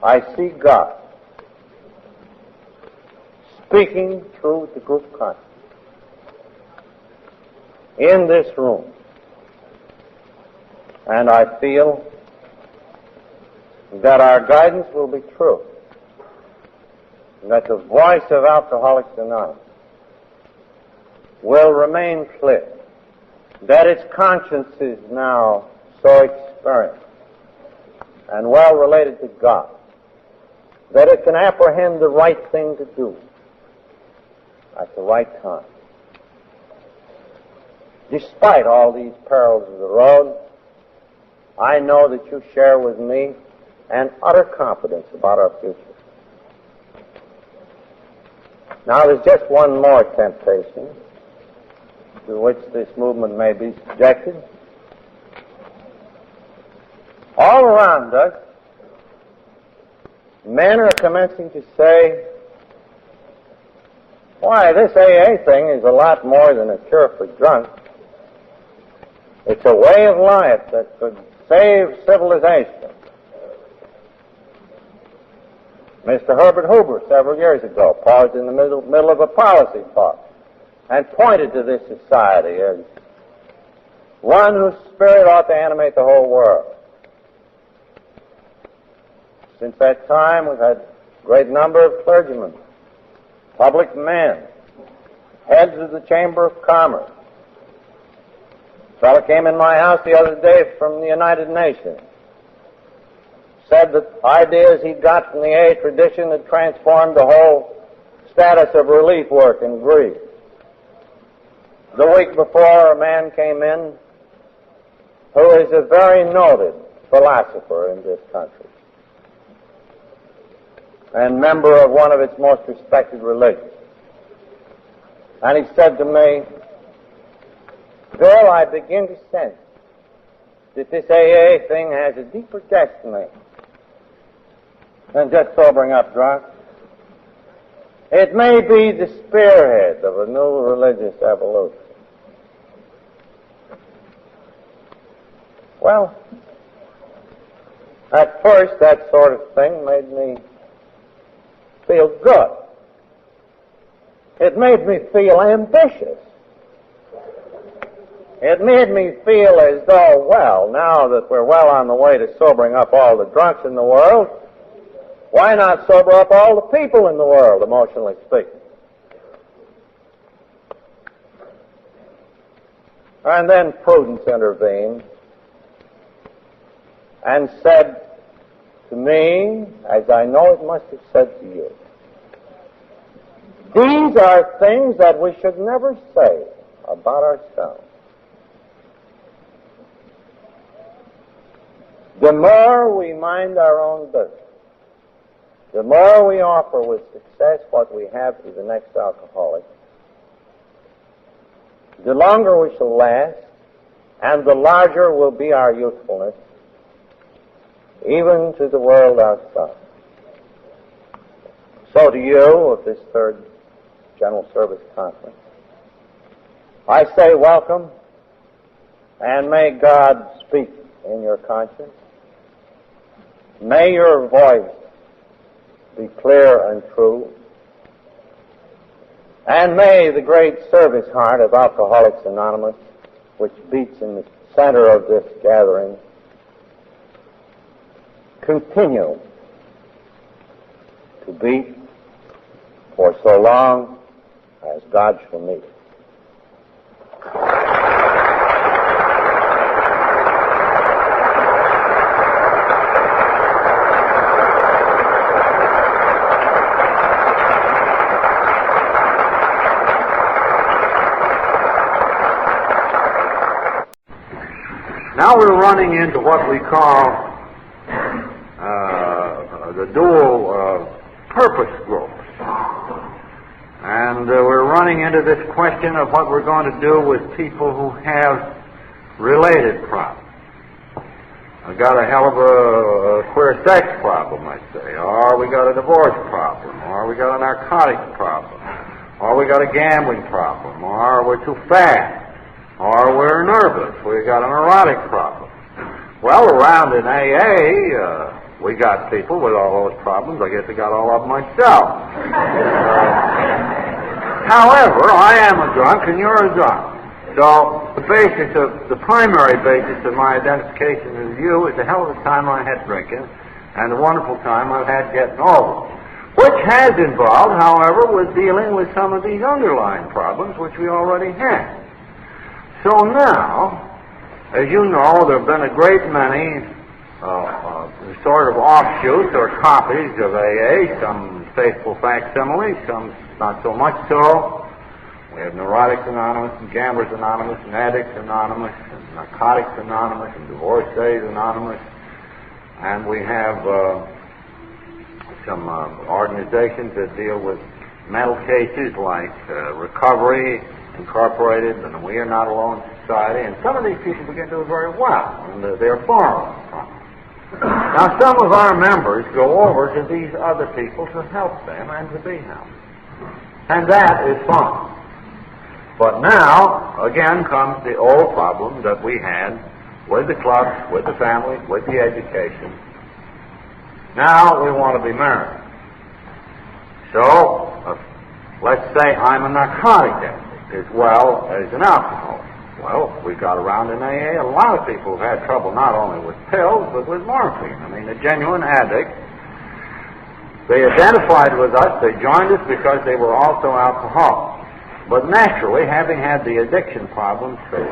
I see God speaking through the group conscience in this room. And I feel that our guidance will be true, that the voice of Alcoholics Anonymous will remain clear, that its conscience is now so experienced and well related to God that it can apprehend the right thing to do at the right time. Despite all these perils of the road, I know that you share with me an utter confidence about our future. Now, there's just one more temptation to which this movement may be subjected. All around us, men are commencing to say, why, this AA thing is a lot more than a cure for drunk. It's a way of life that could save civilization. Mr. Herbert Hoover, several years ago, paused in the middle of a policy talk and pointed to this society as one whose spirit ought to animate the whole world. Since that time, we've had a great number of clergymen, public men, heads of the Chamber of Commerce. A fellow came in my house the other day from the United Nations, said that ideas he got from the AA tradition had transformed the whole status of relief work in Greece. The week before, a man came in who is a very noted philosopher in this country and member of one of its most respected religions. And he said to me, Bill, I begin to sense that this AA thing has a deeper destiny than just sobering up drunk. It may be the spearhead of a new religious evolution. Well, at first that sort of thing made me feel good. It made me feel ambitious. It made me feel as though, well, now that we're well on the way to sobering up all the drunks in the world, why not sober up all the people in the world, emotionally speaking? And then prudence intervened and said to me, as I know it must have said to you, these are things that we should never say about ourselves. The more we mind our own business, the more we offer with success what we have to the next alcoholic, the longer we shall last, and the larger will be our usefulness, even to the world outside. So to you of this third General Service Conference, I say welcome, and may God speak in your conscience. May your voice be clear and true. And may the great service heart of Alcoholics Anonymous, which beats in the center of this gathering, continue to beat for so long as God shall need it. Now we're running into what we call the dual purpose groups. And we're running into this question of what we're going to do with people who have related problems. we got a hell of a queer sex problem, let's say, or we got a divorce problem, or we got a narcotics problem, or we got a gambling problem, or we're too fat, or we're nervous, we got a neurotic problem. Well, around in AA, we got people with all those problems. I guess I got all of them myself. However, I am a drunk and you're a drunk. So the primary basis of my identification with you is the hell of a time I had drinking and the wonderful time I've had getting over it. Which has involved, however, with dealing with some of these underlying problems which we already had. So now, as you know, there have been a great many sort of offshoots or copies of AA, some faithful facsimiles, some not so much so. We have Neurotics Anonymous and Gamblers Anonymous and Addicts Anonymous and Narcotics Anonymous and Divorcees Anonymous. And we have some organizations that deal with mental cases like Recovery Incorporated and We Are Not Alone Society. And some of these people begin to do very well, and they're far from it. Now, some of our members go over to these other people to help them and to be helped. And that is fine. But now, again, comes the old problem that we had with the clubs, with the family, with the education. Now we want to be married. So, let's say I'm a narcotic addict as well as an alcoholic. Well, we got around in AA, a lot of people have had trouble not only with pills, but with morphine. I mean, a genuine addict. They identified with us, they joined us because they were also alcoholics. But naturally, having had the addiction problem too,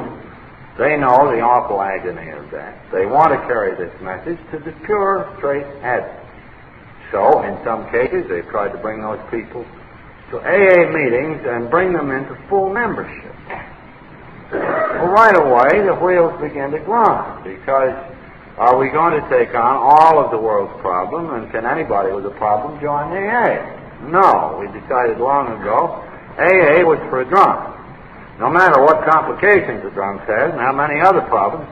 they know the awful agony of that. They want to carry this message to the pure, straight addict. So, in some cases, they've tried to bring those people to AA meetings and bring them into full membership. Well, right away, the wheels begin to grind, because are we going to take on all of the world's problem, and can anybody with a problem join AA? No, we decided long ago AA was for drunks. No matter what complications the drunk has and how many other problems,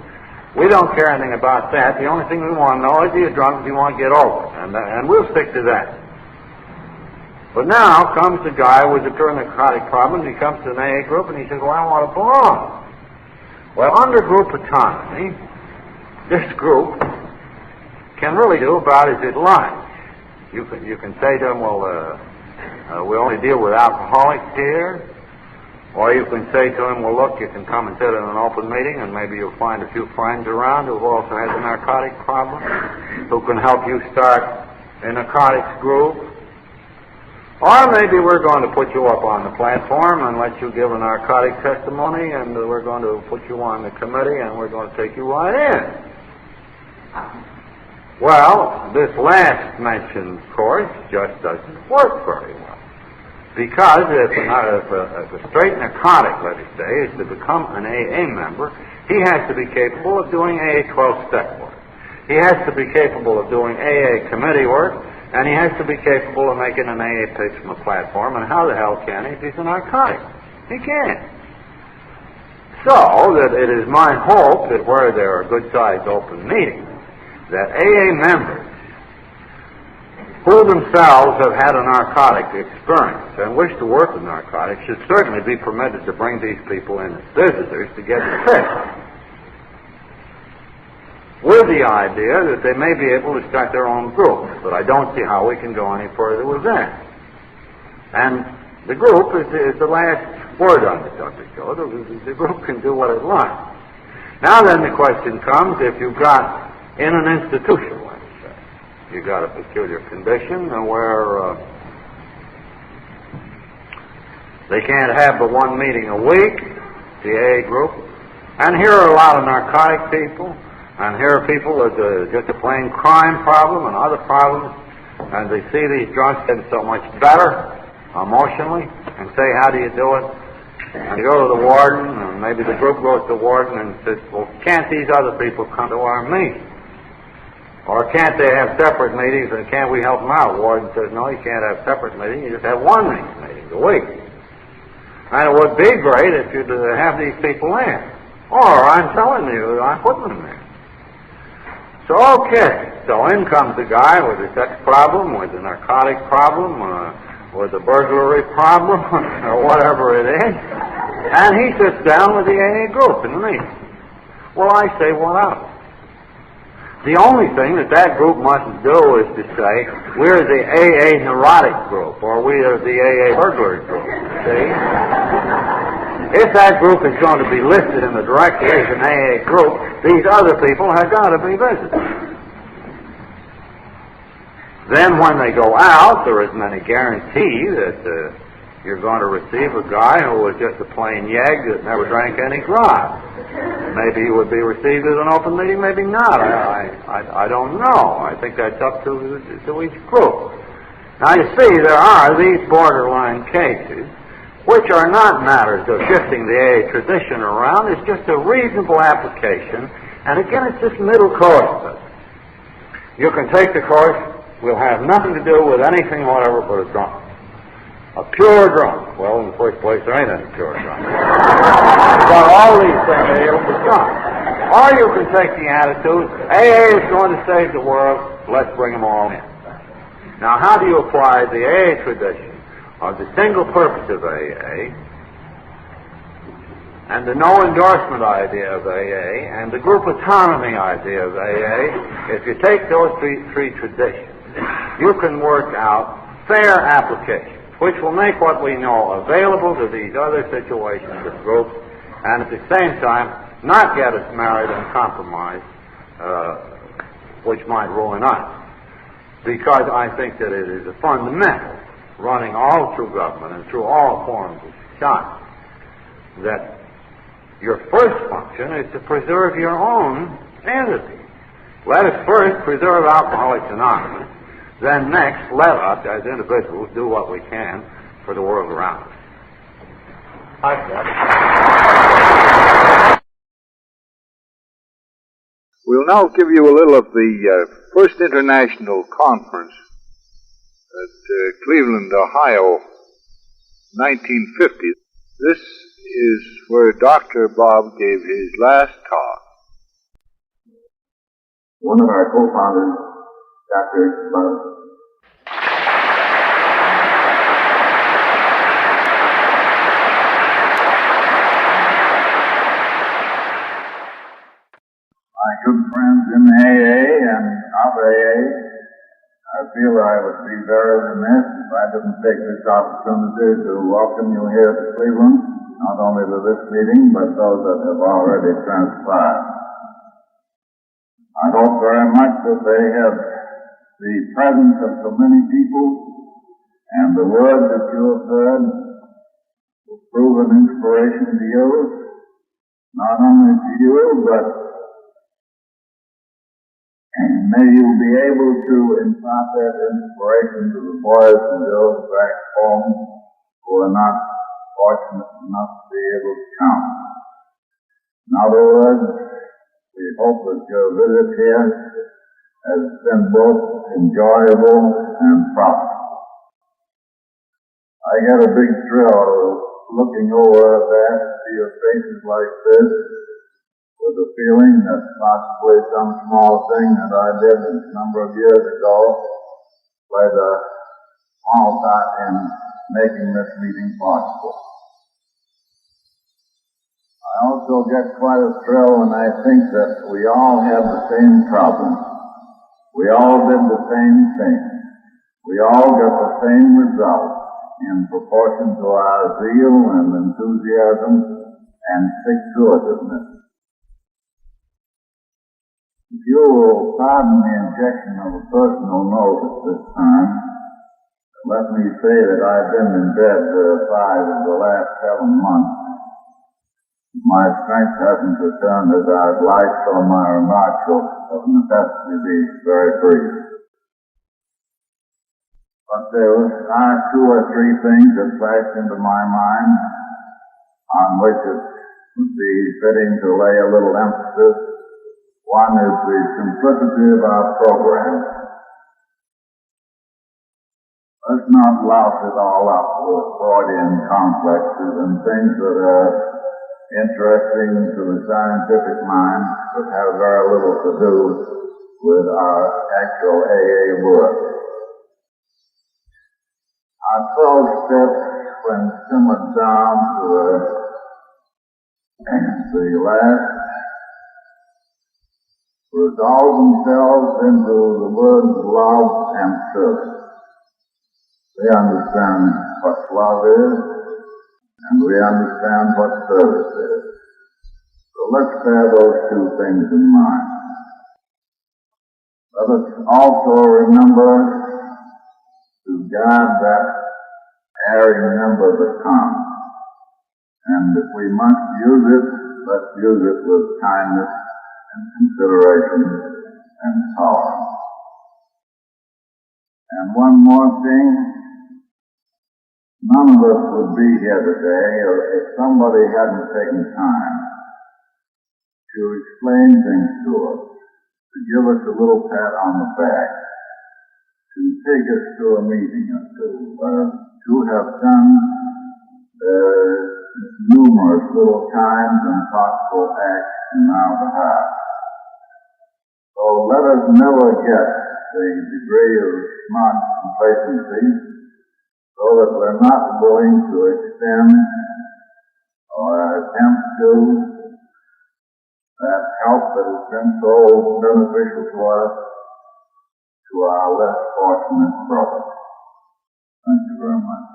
we don't care anything about that. The only thing we want to know is, are you drunk, do you want to get over it? And we'll stick to that. But now comes the guy with the pure narcotic problem. He comes to an AA group and he says, well, I want to belong. Well, under group autonomy, this group can really do about as it likes. You can say to them, well, we only deal with alcoholics here. Or you can say to them, well, look, you can come and sit in an open meeting and maybe you'll find a few friends around who also has a narcotic problem, who can help you start a narcotics group. Or maybe we're going to put you up on the platform and let you give a narcotic testimony, and we're going to put you on the committee and we're going to take you right in. Well, this last mentioned course just doesn't work very well. Because if a straight narcotic, let us say, is to become an AA member, he has to be capable of doing AA 12-step work. He has to be capable of doing AA committee work, and he has to be capable of making an AA pitch from a platform. And how the hell can he if he's a narcotic? He can't. So that it is my hope that where there are good-sized open meetings, that AA members who themselves have had a narcotic experience and wish to work with narcotics should certainly be permitted to bring these people in as visitors to get fixed, with the idea that they may be able to start their own group. But I don't see how we can go any further with that. And the group is the last word on the subject, though. The group can do what it likes. Now then the question comes, if you've got in an institution, you got a peculiar condition where they can't have but one meeting a week, the AA group, and here are a lot of narcotic people, and here are people with just a plain crime problem and other problems, and they see these drunks getting so much better emotionally, and say, how do you do it? And you go to the warden, and maybe the group goes to the warden and says, well, can't these other people come to our meeting? Or can't they have separate meetings, and can't we help them out? The warden says, no, you can't have separate meetings, you just have one meeting a week. And it would be great if you'd have these people in. Or, I'm telling you, I'm putting them there. So, okay. So in comes the guy with a sex problem, with a narcotic problem, with a burglary problem, or whatever it is, and he sits down with the AA group in the meeting. Well, I say, what of it? The only thing that group mustn't do is to say, we're the AA neurotic group, or we are the AA burglary group, see? If that group is going to be listed in the directory as an AA group, these other people have got to be visited. Then when they go out, there isn't any guarantee that you're going to receive a guy who was just a plain yegg that never drank any grog. Maybe he would be received as an open meeting, maybe not. I don't know. I think that's up to each group. Now you see, there are these borderline cases which are not matters of shifting the AA tradition around. It's just a reasonable application. And again, it's just middle course. You can take the course, will have nothing to do with anything whatever but a drunk. A pure drunk. Well, in the first place, there ain't any pure drunk. But all these things are able to stop. Or you can take the attitude, AA is going to save the world, let's bring them all in. Now, how do you apply the AA tradition of the single purpose of AA and the no endorsement idea of AA and the group autonomy idea of AA? If you take those three traditions, you can work out fair application, which will make what we know available to these other situations and groups, and at the same time not get us married and compromised, which might ruin us. Because I think that it is a fundamental, running all through government and through all forms of society, that your first function is to preserve your own entity. Let us first preserve Alcoholics Anonymous. Then next, let us, as individuals, do what we can for the world around us. We'll now give you a little of the first international conference at Cleveland, Ohio, 1950. This is where Dr. Bob gave his last talk. One of our co-founders, Dr. Bob, my good friends in AA and of AA, I feel I would be very remiss if I didn't take this opportunity to welcome you here to Cleveland, not only to this meeting, but those that have already transpired. I hope very much that they have the presence of so many people and the word that you have heard will prove an inspiration to you, not only to you, but may you be able to impart that inspiration to the boys and girls back home who are not fortunate enough to be able to come. In other words, we hope that your visit here has been both enjoyable and profitable. I get a big thrill looking over there to see your faces like this, with the feeling that possibly some small thing that I did a number of years ago played a small part in making this meeting possible. I also get quite a thrill when I think that we all have the same problems. We all did the same thing. We all get the same result in proportion to our zeal and enthusiasm and stick-to-itiveness. If you will pardon the injection of a personal note at this time, let me say that I've been in bed 5 of the last 7 months. My strength hasn't returned as I'd like, so my remarks will of necessity be very brief. But there are 2 or 3 things that flashed into my mind on which it would be fitting to lay a little emphasis. One is the simplicity of our program. Let's not louse it all up with Freudian complexes and things that are interesting to the scientific mind but have very little to do with our actual AA work. Our 12 steps, when simmered down to the last, resolve themselves into the words love and service. They understand what love is, and we understand what service is. So let's bear those two things in mind. Let us also remember to guard that erring member of the tongue. And if we must use it, let's use it with kindness and consideration and tolerance. And one more thing, none of us would be here today if somebody hadn't taken time to explain things to us, to give us a little pat on the back, to take us to a meeting or two, to have done numerous little kind and thoughtful acts in our behalf. So let us never get the degree of smart complacency so that we're not willing to extend or attempt to that help that has been so beneficial to us to our less fortunate brothers. Thank you very much.